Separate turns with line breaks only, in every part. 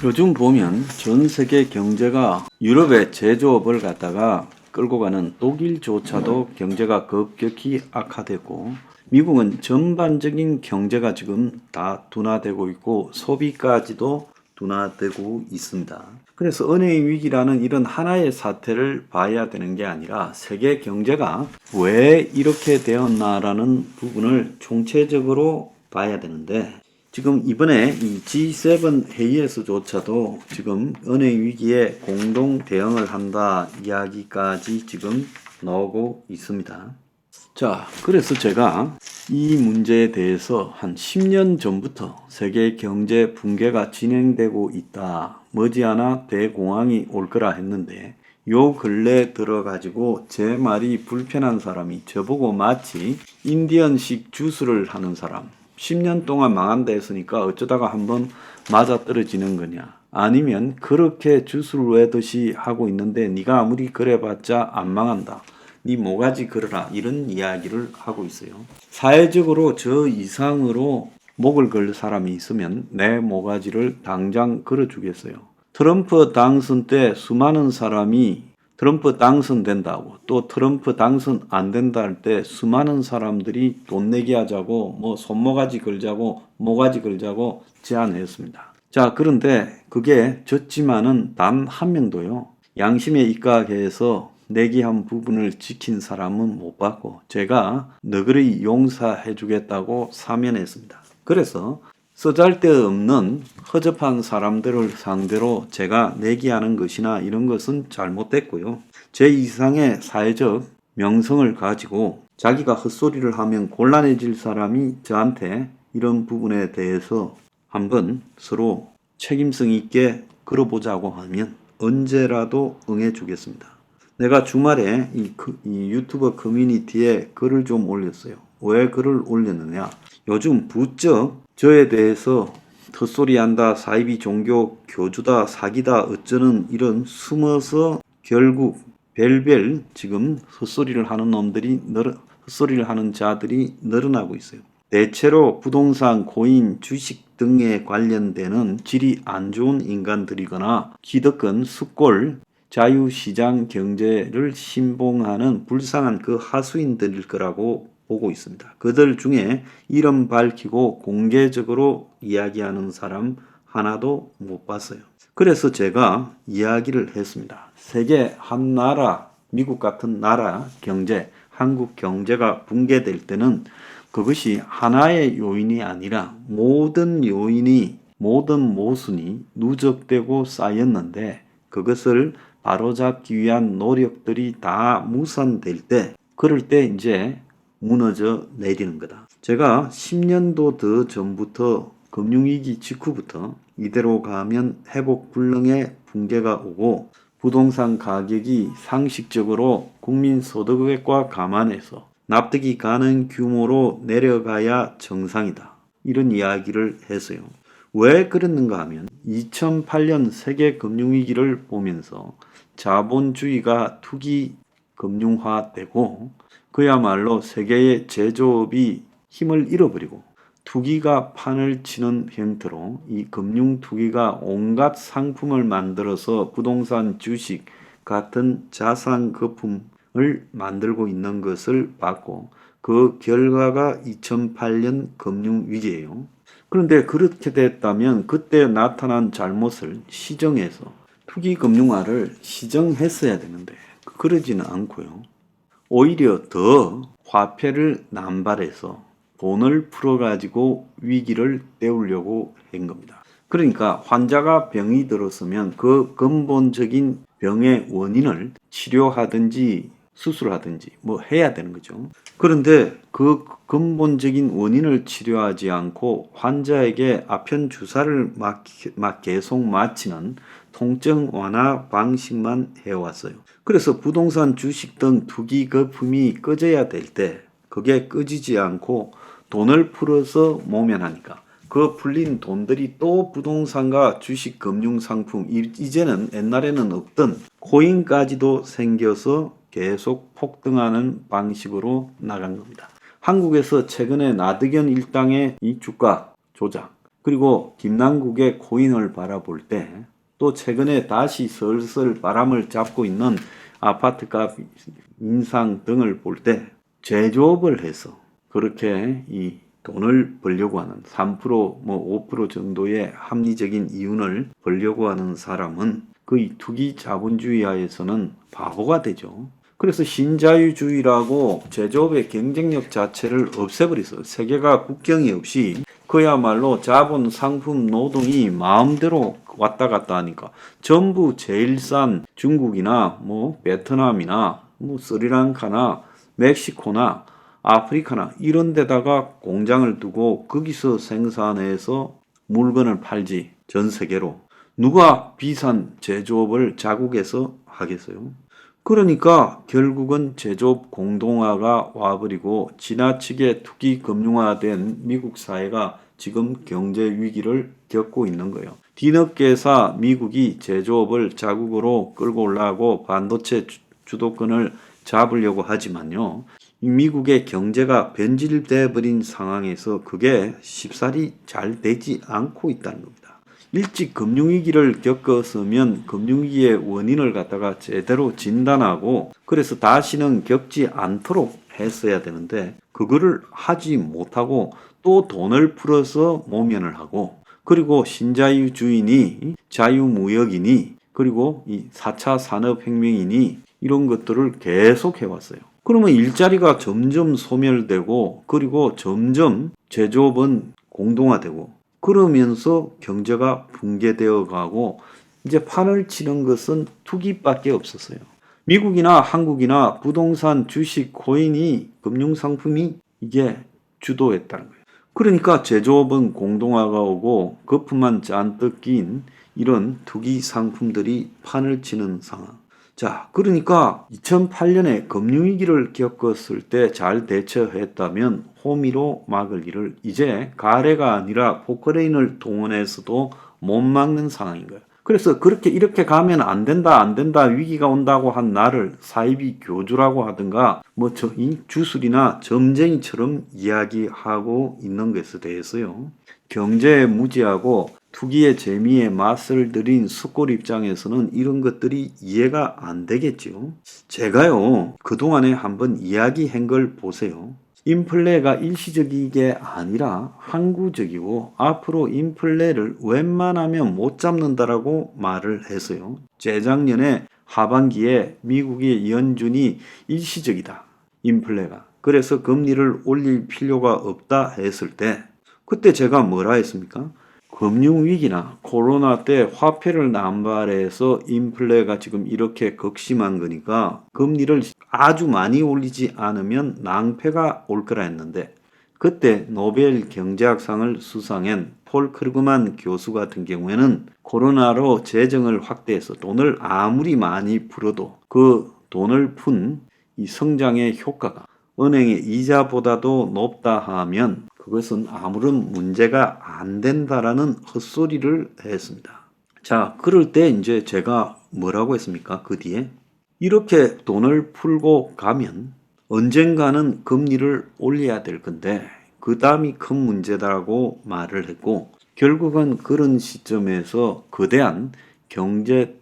요즘 보면 전 세계 경제가 유럽의 제조업을 갖다가 끌고 가는 독일조차도 경제가 급격히 악화되고 미국은 전반적인 경제가 지금 다 둔화되고 있고 소비까지도 둔화되고 있습니다. 그래서 은행 위기라는 이런 하나의 사태를 봐야 되는 게 아니라 세계 경제가 왜 이렇게 되었나라는 부분을 총체적으로 봐야 되는데 지금 이번에 이 G7 회의에서조차도 지금 은행 위기에 공동 대응을 한다 이야기까지 지금 나오고 있습니다. 자, 그래서 제가 이 문제에 대해서 한 10년 전부터 세계 경제 붕괴가 진행되고 있다. 머지않아 대공황이 올 거라 했는데 요 근래 들어가지고 제 말이 불편한 사람이 저보고 마치 인디언식 주술을 하는 사람 10년 동안 망한다 했으니까 어쩌다가 한번 맞아떨어지는 거냐. 아니면 그렇게 주술 외듯이 하고 있는데 네가 아무리 그래봤자 안 망한다. 네 모가지 걸어라. 이런 이야기를 하고 있어요. 사회적으로 저 이상으로 목을 걸 사람이 있으면 내 모가지를 당장 걸어주겠어요. 트럼프 당선 때 수많은 사람이 트럼프 당선된다고 또 트럼프 당선 안 된다 할 때 수많은 사람들이 돈 내기 하자고 뭐 손모가지 걸자고 모가지 걸자고 제안했습니다. 자, 그런데 그게 졌지만은 단 한 명도요. 양심에 입각해서 내기한 부분을 지킨 사람은 못 봤고 제가 너그러이 용서해 주겠다고 사면했습니다. 그래서 쓰잘데없는 허접한 사람들을 상대로 제가 내기하는 것이나 이런 것은 잘못됐고요. 제 이상의 사회적 명성을 가지고 자기가 헛소리를 하면 곤란해질 사람이 저한테 이런 부분에 대해서 한번 서로 책임성 있게 걸어보자고 하면 언제라도 응해주겠습니다. 내가 주말에 이 유튜버 커뮤니티에 글을 좀 올렸어요. 왜 글을 올렸느냐? 요즘 부쩍 저에 대해서 헛소리한다, 사이비 종교 교주다, 사기다, 어쩌는 이런 숨어서 결국 별별 지금 헛소리를 하는 헛소리를 하는 자들이 늘어나고 있어요. 대체로 부동산, 코인, 주식 등에 관련되는 질이 안 좋은 인간들이거나 기득권, 숫골, 자유시장 경제를 신봉하는 불쌍한 그 하수인들일 거라고 보고 있습니다. 그들 중에 이름 밝히고 공개적으로 이야기하는 사람 하나도 못 봤어요. 그래서 제가 이야기를 했습니다. 세계 한 나라, 미국 같은 나라 경제, 한국 경제가 붕괴될 때는 그것이 하나의 요인이 아니라 모든 요인이, 모든 모순이 누적되고 쌓였는데 그것을 바로잡기 위한 노력들이 다 무산될 때, 그럴 때 이제 무너져 내리는 거다. 제가 10년도 더 전부터 금융위기 직후부터 이대로 가면 회복 불능의 붕괴가 오고 부동산 가격이 상식적으로 국민 소득액과 감안해서 납득이 가는 규모로 내려가야 정상이다. 이런 이야기를 했어요. 왜 그랬는가 하면 2008년 세계 금융위기를 보면서 자본주의가 투기 금융화되고 그야말로 세계의 제조업이 힘을 잃어버리고 투기가 판을 치는 형태로 이 금융 투기가 온갖 상품을 만들어서 부동산, 주식 같은 자산 거품을 만들고 있는 것을 봤고 그 결과가 2008년 금융위기예요. 그런데 그렇게 됐다면 그때 나타난 잘못을 시정해서 투기 금융화를 시정했어야 되는데 그러지는 않고요. 오히려 더 화폐를 남발해서 돈을 풀어가지고 위기를 때우려고 한 겁니다. 그러니까 환자가 병이 들었으면 그 근본적인 병의 원인을 치료하든지 수술하든지 뭐 해야 되는 거죠. 그런데 그 근본적인 원인을 치료하지 않고 환자에게 아편 주사를 계속 맞히는 통증 완화 방식만 해왔어요. 그래서 부동산, 주식 등 투기 거품이 꺼져야 될 때 그게 꺼지지 않고 돈을 풀어서 모면하니까 그 풀린 돈들이 또 부동산과 주식 금융상품, 이제는 옛날에는 없던 코인까지도 생겨서 계속 폭등하는 방식으로 나간 겁니다. 한국에서 최근에 나드견 일당의 이 주가 조작, 그리고 김남국의 코인을 바라볼 때, 또 최근에 다시 슬슬 바람을 잡고 있는 아파트값 인상 등을 볼 때 제조업을 해서 그렇게 이 돈을 벌려고 하는 3%, 뭐 5% 정도의 합리적인 이윤을 벌려고 하는 사람은 거의 투기 자본주의 하에서는 바보가 되죠. 그래서 신자유주의라고 제조업의 경쟁력 자체를 없애버렸어요. 세계가 국경이 없이 그야말로 자본, 상품, 노동이 마음대로 왔다 갔다 하니까 전부 제일 싼 중국이나 뭐 베트남이나 뭐 스리랑카나 멕시코나 아프리카나 이런 데다가 공장을 두고 거기서 생산해서 물건을 팔지 전 세계로. 누가 비싼 제조업을 자국에서 하겠어요? 그러니까 결국은 제조업 공동화가 와버리고 지나치게 투기 금융화된 미국 사회가 지금 경제 위기를 겪고 있는 거예요. 뒤늦게서 미국이 제조업을 자국으로 끌고 올라가고 반도체 주도권을 잡으려고 하지만요. 미국의 경제가 변질돼 버린 상황에서 그게 쉽사리 잘 되지 않고 있다는 겁니다. 일찍 금융위기를 겪었으면 금융위기의 원인을 갖다가 제대로 진단하고 그래서 다시는 겪지 않도록 했어야 되는데 그거를 하지 못하고 또 돈을 풀어서 모면을 하고 그리고 신자유주의니 자유무역이니 그리고 이 4차 산업혁명이니 이런 것들을 계속 해왔어요. 그러면 일자리가 점점 소멸되고 그리고 점점 제조업은 공동화되고 그러면서 경제가 붕괴되어 가고 이제 판을 치는 것은 투기밖에 없었어요. 미국이나 한국이나 부동산, 주식, 코인이 금융상품이 이게 주도했다는 거예요. 그러니까 제조업은 공동화가 오고 거품만 잔뜩 낀 이런 투기 상품들이 판을 치는 상황. 자, 그러니까 2008년에 금융위기를 겪었을 때 잘 대처했다면 호미로 막을 일을 이제 가래가 아니라 포크레인을 동원해서도 못 막는 상황인 거예요. 그래서 그렇게 이렇게 가면 안 된다, 위기가 온다고 한 나를 사이비 교주라고 하든가, 이 주술이나 점쟁이처럼 이야기하고 있는 것에 대해서요. 경제에 무지하고 투기의 재미에 맛을 들인 숙골 입장에서는 이런 것들이 이해가 안 되겠죠. 제가요, 그동안에 한번 이야기한 걸 보세요. 인플레가 일시적이게 아니라 항구적이고 앞으로 인플레를 웬만하면 못 잡는다라고 말을 했어요. 재작년에 하반기에 미국의 연준이 일시적이다. 인플레가. 그래서 금리를 올릴 필요가 없다 했을 때 그때 제가 뭐라 했습니까? 금융위기나 코로나 때 화폐를 남발해서 인플레가 지금 이렇게 극심한 거니까 금리를 아주 많이 올리지 않으면 낭패가 올 거라 했는데 그때 노벨 경제학상을 수상한 폴 크루그만 교수 같은 경우에는 코로나로 재정을 확대해서 돈을 아무리 많이 풀어도 그 돈을 푼 이 성장의 효과가 은행의 이자보다도 높다 하면 그것은 아무런 문제가 안 된다라는 헛소리를 했습니다. 자, 그럴 때 이제 제가 뭐라고 했습니까? 그 뒤에 이렇게 돈을 풀고 가면 언젠가는 금리를 올려야 될 건데 그 다음이 큰 문제다라고 말을 했고 결국은 그런 시점에서 거대한 경제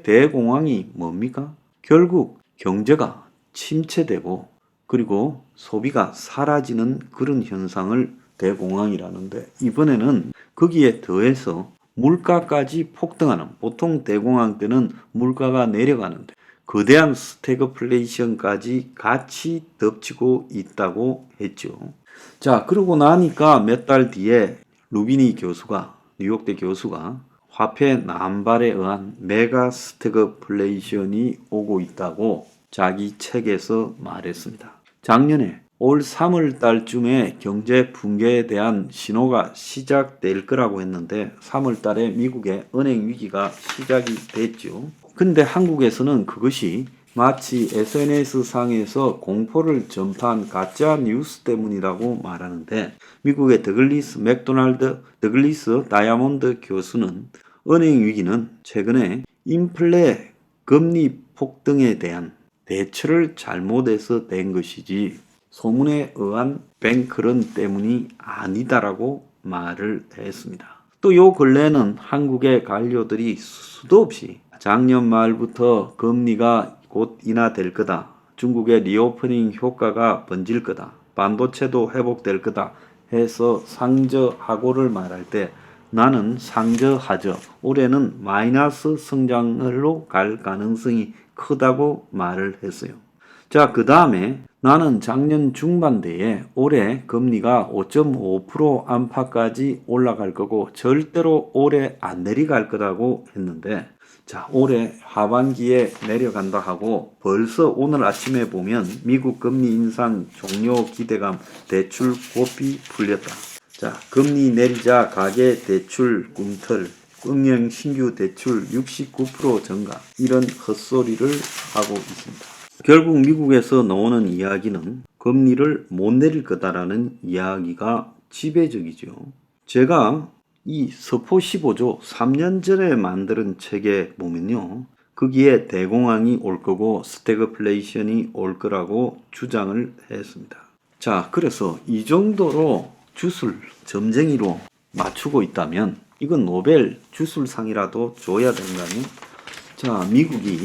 대공황이 뭡니까? 결국 경제가 침체되고 그리고 소비가 사라지는 그런 현상을 대공황이라는데 이번에는 거기에 더해서 물가까지 폭등하는 보통 대공황 때는 물가가 내려가는데 거대한 스태그플레이션까지 같이 덮치고 있다고 했죠. 자, 그러고 나니까 몇 달 뒤에 루비니 교수가 뉴욕대 교수가 화폐 남발에 의한 메가 스태그플레이션이 오고 있다고 자기 책에서 말했습니다. 작년에 올 3월 달쯤에 경제 붕괴에 대한 신호가 시작될 거라고 했는데 3월 달에 미국의 은행 위기가 시작이 됐죠. 근데 한국에서는 그것이 마치 SNS 상에서 공포를 전파한 가짜 뉴스 때문이라고 말하는데 미국의 더글리스 다이아몬드 교수는 은행 위기는 최근에 인플레 금리 폭등에 대한 대처를 잘못해서 된 것이지 소문에 의한 뱅크런 때문이 아니다라고 말을 했습니다. 또 요 근래는 한국의 관료들이 수도 없이 작년 말부터 금리가 곧 인하될 거다. 중국의 리오프닝 효과가 번질 거다. 반도체도 회복될 거다 해서 상저하고를 말할 때 나는 상저하저 올해는 마이너스 성장으로 갈 가능성이 크다고 말을 했어요. 자, 그 다음에 나는 작년 중반대에 올해 금리가 5.5% 안팎까지 올라갈 거고 절대로 올해 안 내려갈 거라고 했는데 자, 올해 하반기에 내려간다 하고 벌써 오늘 아침에 보면 미국 금리 인상 종료 기대감 대출 고삐 풀렸다. 자, 금리 내리자 가계 대출 꿈틀, 응용 신규 대출 69% 증가 이런 헛소리를 하고 있습니다. 결국 미국에서 나오는 이야기는 금리를 못 내릴 거다라는 이야기가 지배적이죠. 제가 이 서포 15조 3년 전에 만든 책에 보면요. 거기에 대공황이 올 거고 스태그플레이션이 올 거라고 주장을 했습니다. 자, 그래서 이 정도로 주술 점쟁이로 맞추고 있다면 이건 노벨 주술상이라도 줘야 되는 거 아니에요? 자, 미국이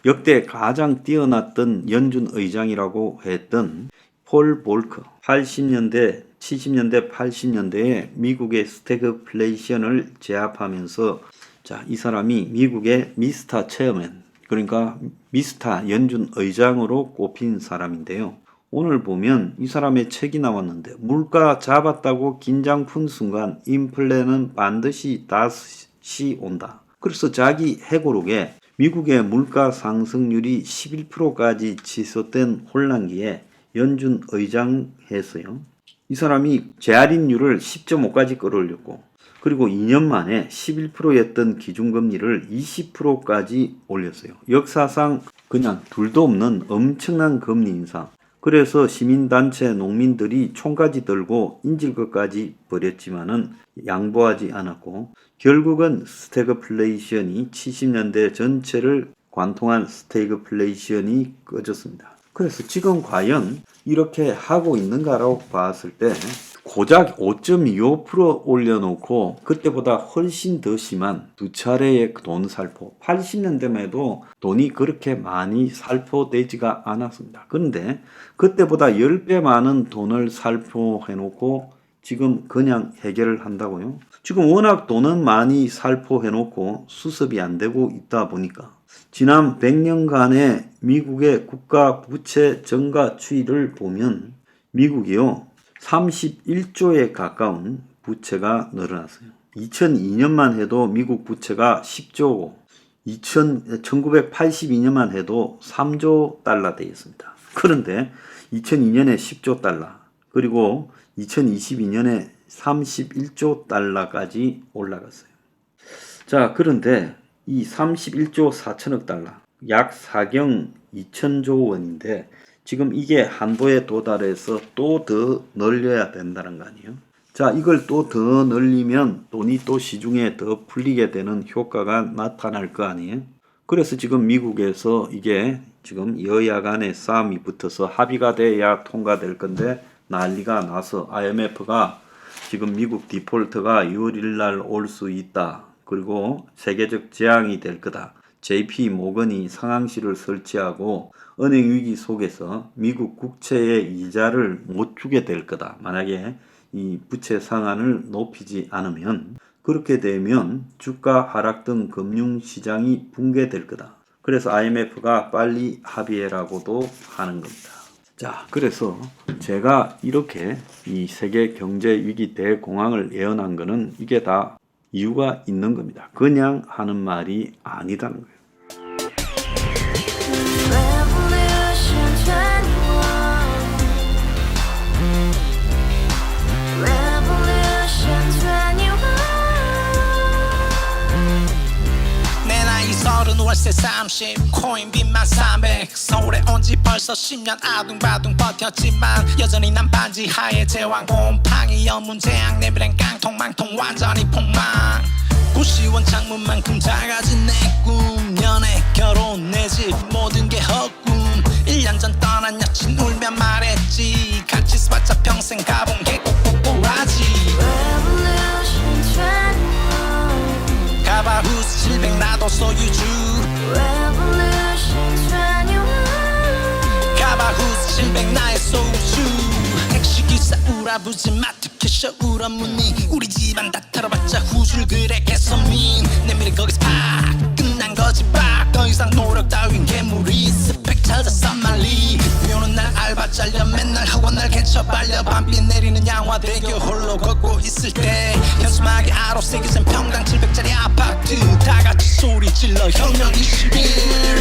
역대 가장 뛰어났던 연준 의장이라고 했던 폴 볼커 80년대 70년대 80년대에 미국의 스태그플레이션을 제압하면서 자, 이 사람이 미국의 미스터 체어맨 그러니까 미스터 연준 의장으로 꼽힌 사람인데요. 오늘 보면 이 사람의 책이 나왔는데 물가 잡았다고 긴장 푼 순간 인플레는 반드시 다시 온다. 그래서 자기 회고록에 미국의 물가 상승률이 11%까지 지속된 혼란기에 연준 의장 했어요. 이 사람이 재할인율을 10.5까지 끌어올렸고 그리고 2년 만에 11%였던 기준금리를 20%까지 올렸어요. 역사상 그냥 둘도 없는 엄청난 금리 인상. 그래서 시민단체 농민들이 총까지 들고 인질것까지 벌였지만은 양보하지 않았고 결국은 스태그플레이션이 70년대 전체를 관통한 스태그플레이션이 꺼졌습니다. 그래서 지금 과연 이렇게 하고 있는가라고 봤을 때 고작 5.25% 올려놓고 그때보다 훨씬 더 심한 두 차례의 돈 살포 80년대만 해도 돈이 그렇게 많이 살포되지가 않았습니다. 그런데 그때보다 10배 많은 돈을 살포해놓고 지금 그냥 해결을 한다고요? 지금 워낙 돈은 많이 살포해놓고 수습이 안 되고 있다 보니까 지난 100년간의 미국의 국가 부채 증가 추이를 보면 미국이요 31조에 가까운 부채가 늘어났어요. 2002년만 해도 미국 부채가 10조고 1982년만 해도 3조 달러 되었습니다. 그런데 2002년에 10조 달러 그리고 2022년에 31조 달러까지 올라갔어요. 자, 그런데 이 31조 4천억 달러 약 4경 2천조 원인데 지금 이게 한도에 도달해서 또 더 늘려야 된다는 거 아니에요? 자, 이걸 또 더 늘리면 돈이 또 시중에 더 풀리게 되는 효과가 나타날 거 아니에요? 그래서 지금 미국에서 이게 지금 여야 간의 싸움이 붙어서 합의가 돼야 통과될 건데 난리가 나서 IMF가 지금 미국 디폴트가 6일 날 올 수 있다. 그리고 세계적 재앙이 될 거다. JP 모건이 상황실을 설치하고 은행 위기 속에서 미국 국채의 이자를 못 주게 될 거다. 만약에 이 부채 상한을 높이지 않으면 그렇게 되면 주가 하락 등 금융시장이 붕괴될 거다. 그래서 IMF가 빨리 합의해라고도 하는 겁니다. 자, 그래서 제가 이렇게 이 세계 경제 위기 대공황을 예언한 거는 이게 다 이유가 있는 겁니다. 그냥 하는 말이 아니다는 거예요.
월세 30 코인빚만 300 서울에 온 지 벌써 10년 아둥바둥 버텼지만 여전히 난 반지 하에 제왕 곰팡이 연문제약 내비랑 깡통망통 완전히 폭망 90원 창문만큼 작아진 내 꿈 연애 결혼 내 집 모든 게 헛꿈 1년 전 떠난 여친 울며 말했지 같이 살자 평생 가본 게 꼭꼭꼭하지 나도 소유주
Revolution 21
가바후스 700 나의 소주 택시기사 우라부지 마트캐셔 울어문니 우리 집안 다 털어봤자 후줄 그래 개선민 내 미래 거기서 팍 끝난 거지 팍더 이상 노력 따윈 괴물이 스펙 찾아서 말리 비오는 날 알바 잘려 맨날 학원 날 개쳐 발려 밤비 내리는 양화대교 홀로 걷고 있을 때 현수막에 아로새기 센 평당 700짜리 아파트 다같이 소리 질러 혁명 21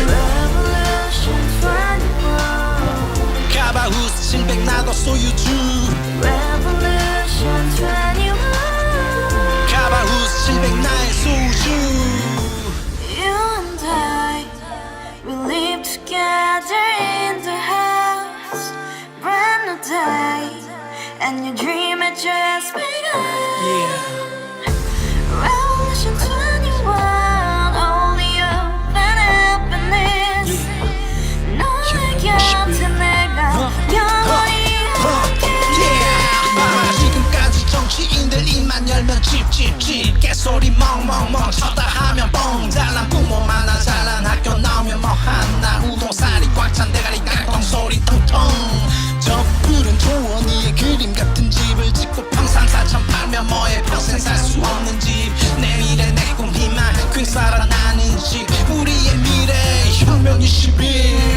Revolution 21
가바후스 700 나도 소유주
Revolution 21
가바후스 700 나의 소주
You and I, we live together in the house. Brand new day, and your dream had just begun. Revolution 21, only open happiness. 너의 곁에 내가 영원히
Yeah. 지금까지 정치인들 입만 열면 찝찝찝 개소리 멍멍멍 쳤다 하면 뻥 잘난 부모 만나 잘난 학교 나오면 뭐 하나 우동살이 꽉 찬 대가리 깡통 소리 텅텅 저 푸른 조원이의 그림 같은 집을 짓고 평상 4천 팔면 뭐해 평생 살 수 없는 집 내 미래 내 꿈 희망 퀸 살아나는 집 우리의 미래 혁명 21